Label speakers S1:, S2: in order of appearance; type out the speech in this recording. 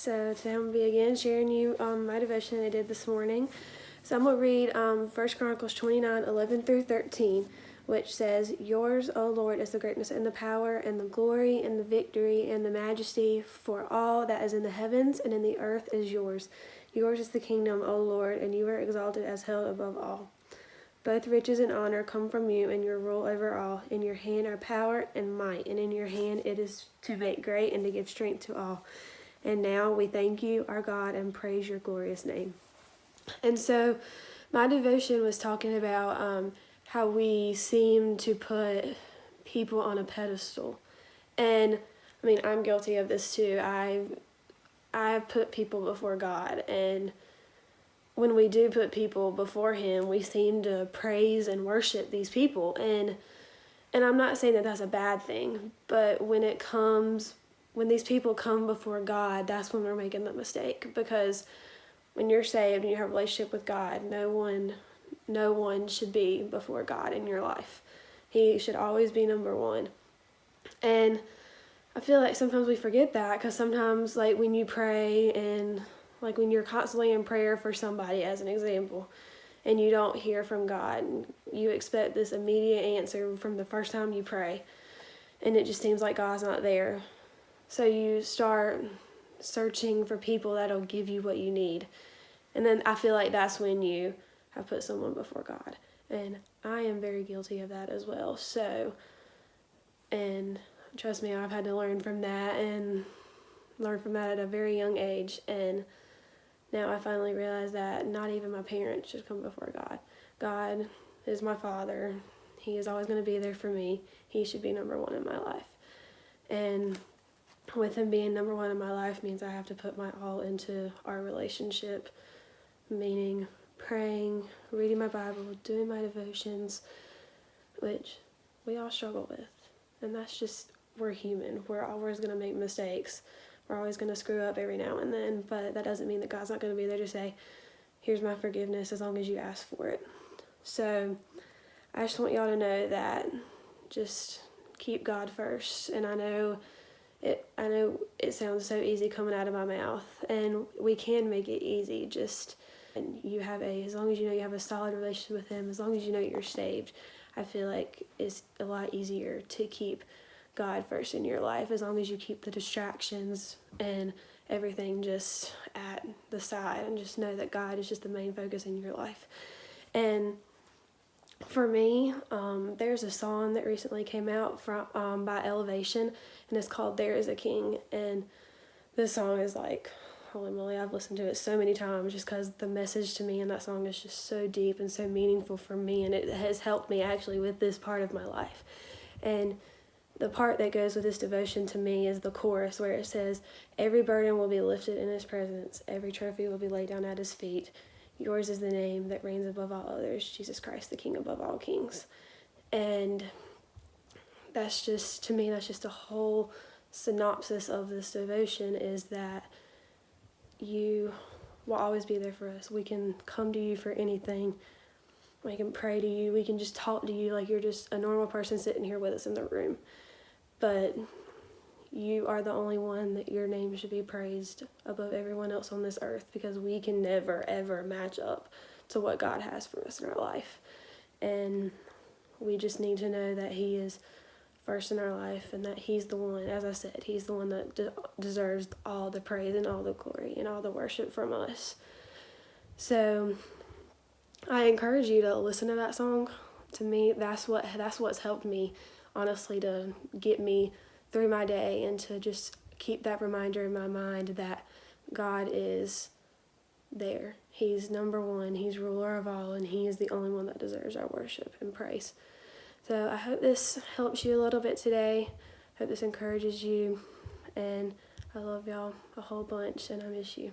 S1: So today I'm going to be again sharing you my devotion I did this morning. So I'm going to read 1 Chronicles 29:11-13, which says, "Yours, O Lord, is the greatness and the power and the glory and the victory and the majesty, for all that is in the heavens and in the earth is yours. Yours is the kingdom, O Lord, and you are exalted as held above all. Both riches and honor come from you, and your rule over all. In your hand are power and might, and in your hand it is to make great and to give strength to all. And now we thank you, our God, and praise your glorious name." And so my devotion was talking about how we seem to put people on a pedestal. And I mean, I'm guilty of this too. I've put people before God, and when we do put people before him, we seem to praise and worship these people. And I'm not saying that that's a bad thing, but when these people come before God, that's when we're making the mistake. Because when you're saved and you have a relationship with God, no one should be before God in your life. He should always be number one. And I feel like sometimes we forget that, because sometimes, like, when you pray and like when you're constantly in prayer for somebody, as an example, and you don't hear from God, and you expect this immediate answer from the first time you pray, and it just seems like God's not there. So you start searching for people that'll give you what you need. And then I feel like that's when you have put someone before God. And I am very guilty of that as well. So, and trust me, I've had to learn from that at a very young age. And now I finally realize that not even my parents should come before God. God is my Father. He is always going to be there for me. He should be number one in my life. And with him being number one in my life means I have to put my all into our relationship, meaning praying, reading my Bible, doing my devotions, which we all struggle with. And that's just, we're human. We're always going to make mistakes. We're always going to screw up every now and then, but that doesn't mean that God's not going to be there to say, "Here's my forgiveness," as long as you ask for it. So I just want y'all to know that just keep God first. And I know it sounds so easy coming out of my mouth, and we can make it easy. And as long as you know you have a solid relationship with him, as long as you know you're saved, I feel like it's a lot easier to keep God first in your life, as long as you keep the distractions and everything just at the side, and just know that God is just the main focus in your life. And for me, there's a song that recently came out by Elevation, and it's called "There Is a King." And this song is like, holy moly, I've listened to it so many times, just because the message to me in that song is just so deep and so meaningful for me, and it has helped me actually with this part of my life. And the part that goes with this devotion to me is the chorus, where it says, "Every burden will be lifted in his presence. Every trophy will be laid down at his feet. Yours is the name that reigns above all others, Jesus Christ, the King above all kings." And that's just, to me, that's just a whole synopsis of this devotion, is that you will always be there for us. We can come to you for anything. We can pray to you. We can just talk to you like you're just a normal person sitting here with us in the room. But you are the only one that your name should be praised above everyone else on this earth, because we can never, ever match up to what God has for us in our life. And we just need to know that he is first in our life, and that he's the one, as I said, he's the one that deserves all the praise and all the glory and all the worship from us. So I encourage you to listen to that song. To me, that's what's helped me, honestly, to get me through my day, and to just keep that reminder in my mind that God is there. He's number one. He's ruler of all, and he is the only one that deserves our worship and praise. So I hope this helps you a little bit today. I hope this encourages you, and I love y'all a whole bunch, and I miss you.